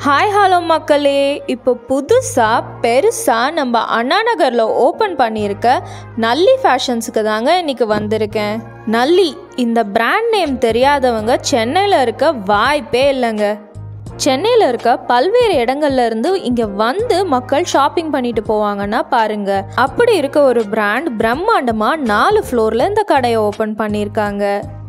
Hi hello மக்களே, இப்போ புதுசாக பெருசாக நம்ம அண்ணா நகரில் ஓப்பன் பண்ணியிருக்க நல்லி ஃபேஷன்ஸுக்கு தாங்க இன்றைக்கி வந்திருக்கேன். நல்லி இந்த பிராண்ட் நேம் தெரியாதவங்க சென்னையில் இருக்க வாய்ப்பே இல்லைங்க. சென்னையில் இருக்க பல்வேறு இடங்கள்ல இருந்து இங்கே வந்து மக்கள் ஷாப்பிங் பண்ணிட்டு போவாங்கன்னா பாருங்க. அப்படி இருக்க ஒரு பிராண்ட் பிரம்மாண்டமாக 4 ஃப்ளோரில் இந்த கடையை ஓப்பன் பண்ணியிருக்காங்க.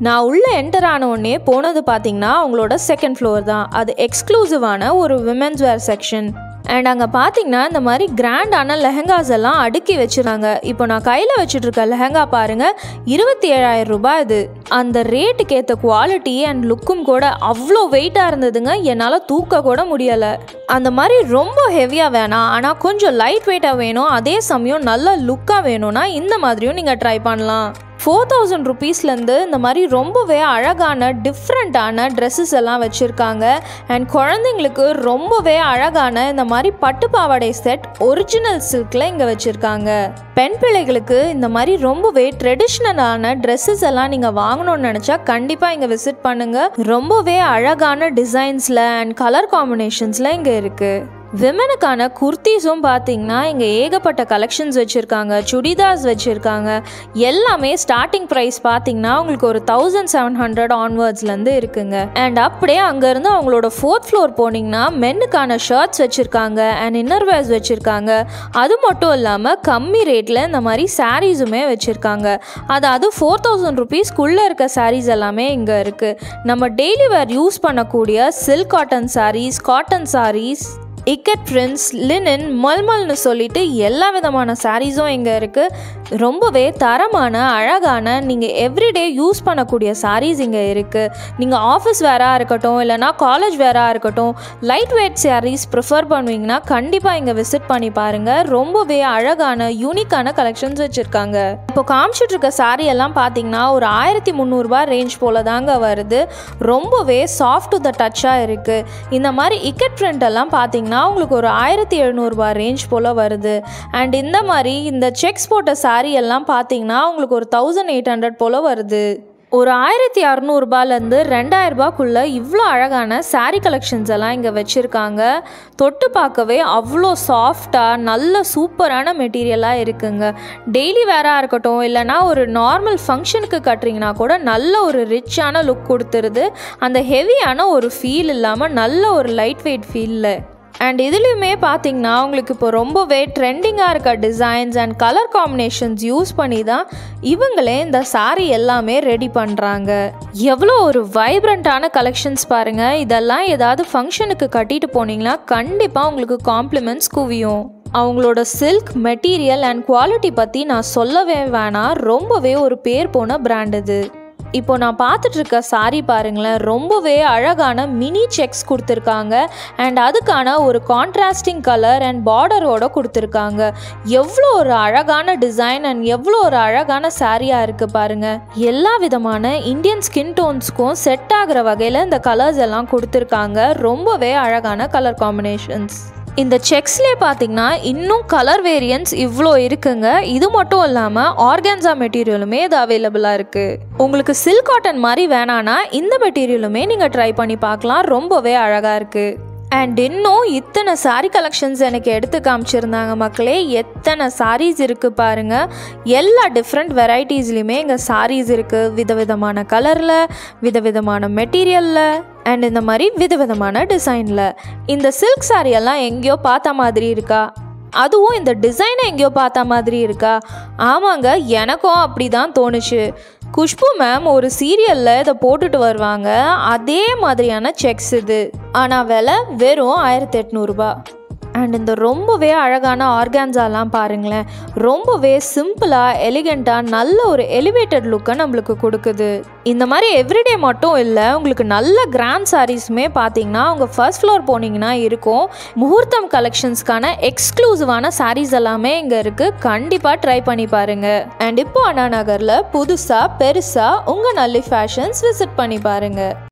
நான் உள்ளே என்டர் ஆன உடனே போனது பார்த்தீங்கன்னா அவங்களோட 2nd ஃப்ளோர் தான். அது எக்ஸ்க்ளூசிவான ஒரு விமென்ஸ் வேர் செக்ஷன். அண்ட் அங்கே பார்த்தீங்கன்னா இந்த மாதிரி கிராண்டான லெஹங்காஸ் எல்லாம் அடுக்கி வச்சுருக்காங்க. இப்போ நான் கையில் வச்சுட்டு இருக்க லெஹங்கா பாருங்கள், 27,000 ரூபாய். இது அந்த ரேட்டுக்கு ஏற்ற குவாலிட்டி அண்ட் லுக்கும் கூட அவ்வளோ வெயிட்டாக இருந்ததுங்க. என்னால் தூக்க கூட முடியலை. அந்த மாதிரி ரொம்ப ஹெவியாக வேணாம், ஆனால் கொஞ்சம் லைட் வெயிட்டாக வேணும், அதே சமயம் நல்ல லுக்காக வேணும்னா இந்த மாதிரியும் நீங்கள் ட்ரை பண்ணலாம். 4,000 ருபீஸ்லேருந்து இந்த மாதிரி ரொம்பவே அழகான டிஃப்ரெண்ட்டான ட்ரெஸ்ஸஸ் எல்லாம் வச்சுருக்காங்க. அண்ட் குழந்தைங்களுக்கு ரொம்பவே அழகான இந்த மாதிரி பட்டு பாவாடை செட் ஒரிஜினல் சில்கில் இங்கே வச்சுருக்காங்க. பெண் பிள்ளைகளுக்கு இந்த மாதிரி ரொம்பவே ட்ரெடிஷ்னலான ட்ரெஸ்ஸஸ் எல்லாம் நீங்கள் வாங்கணும்னு நினச்சா கண்டிப்பாக இங்கே விசிட் பண்ணுங்கள். ரொம்பவே அழகான டிசைன்ஸில் அண்ட் கலர் காம்பினேஷன்ஸில் இங்கே இருக்குது. விமனுக்கான குர்த்திஸும் பார்த்தீங்கன்னா இங்கே ஏகப்பட்ட கலெக்ஷன்ஸ் வச்சுருக்காங்க, சுடிதார்ஸ் வச்சுருக்காங்க. எல்லாமே ஸ்டார்டிங் ப்ரைஸ் பார்த்தீங்கன்னா உங்களுக்கு ஒரு 1,700 ஆன்வர்ட்ஸ்லேருந்து இருக்குங்க. அண்ட் அப்படியே அங்கேருந்து அவங்களோட 4th ஃப்ளோர் போனீங்கன்னா மென்னுக்கான ஷர்ட்ஸ் வச்சுருக்காங்க அண்ட் இன்னர்வேர்ஸ் வச்சுருக்காங்க. அது மட்டும் இல்லாமல் கம்மி ரேட்டில் இந்த மாதிரி சாரீஸுமே வச்சுருக்காங்க. அதாவது 4,000 ருபீஸ்க்குள்ளே இருக்க சாரீஸ் எல்லாமே இங்கே இருக்குது. நம்ம டெய்லி வேர் யூஸ் பண்ணக்கூடிய silk cotton saris, cotton saris, ikat prints, linen, மல்மல்னு சொல்லிட்டு எல்லா விதமான சாரீஸும் இங்கே இருக்குது. ரொம்பவே தரமான அழகான நீங்கள் எவ்ரிடே யூஸ் பண்ணக்கூடிய சாரீஸ் இங்கே இருக்குது. நீங்கள் ஆஃபீஸ் வேராக இருக்கட்டும், இல்லைனா காலேஜ் வேராக இருக்கட்டும், லைட் வெயிட் சாரீஸ் ப்ரிஃபர் பண்ணுவீங்கன்னா கண்டிப்பாக இங்கே விசிட் பண்ணி பாருங்கள். ரொம்பவே அழகான யூனிக்கான கலெக்ஷன்ஸ் வச்சுருக்காங்க. இப்போ காமிச்சிட்டு இருக்க சாரீ எல்லாம் பார்த்தீங்கன்னா ஒரு 1,300 ரூபாய் ரேஞ்ச் போல் தாங்க வருது. ரொம்பவே சாஃப்ட் டு த டச்சாக இருக்குது. இந்த மாதிரி இக்கட் பிரிண்ட் எல்லாம் பார்த்தீங்கன்னா உங்களுக்கு ஒரு 1,700 ரூபாய் ரேஞ்ச் போல் வருது. அண்ட் இந்த மாதிரி இந்த செக்ஸ் போட்ட சாரீ எல்லாம் பார்த்தீங்கன்னா உங்களுக்கு ஒரு 1,800 போல் வருது. ஒரு 1,600 ரூபாயிலேருந்து 2,000 ரூபாய்க்குள்ளே இவ்வளோ அழகான சாரீ கலெக்ஷன்ஸ் எல்லாம் இங்கே வச்சுருக்காங்க. தொட்டு பார்க்கவே அவ்வளோ சாஃப்டாக நல்ல சூப்பரான மெட்டீரியலாக இருக்குங்க. டெய்லி வேராக இருக்கட்டும், இல்லைனா ஒரு நார்மல் ஃபங்க்ஷனுக்கு கட்டுறீங்கன்னா கூட நல்ல ஒரு ரிச்சான லுக் கொடுத்துருது. அந்த ஹெவியான ஒரு ஃபீல் இல்லாமல் நல்ல ஒரு லைட் வெயிட் ஃபீலில். அண்ட் இதுலேயுமே பார்த்தீங்கன்னா உங்களுக்கு இப்போ ரொம்பவே ட்ரெண்டிங்காக இருக்க designs and colour combinations use பண்ணி தான் இவங்களே இந்த சாரீ எல்லாமே ரெடி பண்ணுறாங்க. எவ்வளோ ஒரு வைப்ரண்ட்டான கலெக்ஷன்ஸ் பாருங்கள். இதெல்லாம் ஏதாவது ஃபங்க்ஷனுக்கு கட்டிட்டு போனீங்கன்னா கண்டிப்பாக உங்களுக்கு காம்ப்ளிமெண்ட்ஸ் குவியும். அவங்களோட சில்க் மெட்டீரியல் அண்ட் குவாலிட்டி பற்றி நான் சொல்லவே வேணாம். ரொம்பவே ஒரு பேர் போன பிராண்ட் இது. இப்போ நான் பார்த்துட்ருக்க சாரீ பாருங்களேன், ரொம்பவே அழகான மினி செக்ஸ் கொடுத்துருக்காங்க. அண்ட் அதுக்கான ஒரு கான்ட்ராஸ்டிங் கலர் அண்ட் பார்டரோட கொடுத்துருக்காங்க. எவ்வளோ ஒரு அழகான டிசைன் அண்ட் எவ்வளோ ஒரு அழகான சாரியாக இருக்குது பாருங்கள். எல்லா விதமான இந்தியன் ஸ்கின் டோன்ஸ்க்கும் செட் ஆகிற வகையில் இந்த கலர்ஸ் எல்லாம் கொடுத்துருக்காங்க. ரொம்பவே அழகான கலர் காம்பினேஷன்ஸ். இந்த செக்ஸ்லேயே பார்த்தீங்கன்னா இன்னும் கலர் வேரியன்ஸ் இவ்வளோ இருக்குங்க. இது மட்டும் இல்லாமல் ஆர்கான்சா மெட்டீரியலுமே இது அவைலபிளாக இருக்குது. உங்களுக்கு சில்க் காட்டன் மாதிரி வேணான்னா இந்த மெட்டீரியலுமே நீங்கள் ட்ரை பண்ணி பார்க்கலாம். ரொம்பவே அழகாக இருக்குது. அண்ட் இன்னும் இத்தனை சாரீ கலெக்ஷன்ஸ் எனக்கு எடுத்து காமிச்சிருந்தாங்க மக்களே. எத்தனை சாரீஸ் இருக்குது பாருங்கள். எல்லா டிஃப்ரெண்ட் வெரைட்டிஸ்லையுமே இங்கே சாரீஸ் இருக்குது. விதவிதமான கலரில், விதவிதமான மெட்டீரியலில் அண்ட் இந்த மாதிரி விதவிதமான டிசைனில். இந்த சில்க் சாரீ எல்லாம் எங்கேயோ பார்த்த மாதிரி இருக்கா? அதுவும் இந்த டிசைனை எங்கேயோ பார்த்த மாதிரி இருக்கா? ஆமாங்க, எனக்கும் அப்படி தான் தோணுச்சு. குஷ்பு மேம் ஒரு சீரியலில் இதை போட்டுட்டு வருவாங்க. அதே மாதிரியான செக்ஸ் இது. ஆனால் விலை வெறும் 1,800 ரூபாய். அண்ட் இந்த ரொம்பவே அழகான ஆர்கான்ஸாலாம் பாருங்களேன். ரொம்பவே சிம்பிளாக எலிகண்ட்டாக நல்ல ஒரு எலிவேட்டட் லுக்கை நம்மளுக்கு கொடுக்குது. இந்த மாதிரி எவ்ரிடே மட்டும் இல்லை, உங்களுக்கு நல்ல கிராண்ட் சாரீஸுமே பார்த்தீங்கன்னா அவங்க 1st ஃப்ளோர் போனீங்கன்னா இருக்கும். முகூர்த்தம் கலெக்ஷன்ஸ்க்கான எக்ஸ்க்ளூசிவான சாரீஸ் எல்லாமே இங்கே இருக்குது. கண்டிப்பாக ட்ரை பண்ணி பாருங்கள். அண்ட் இப்போ அண்ணா நகரில் புதுசாக பெருசாக உங்கள் நல்லி ஃபேஷன்ஸ் விசிட் பண்ணி பாருங்கள்.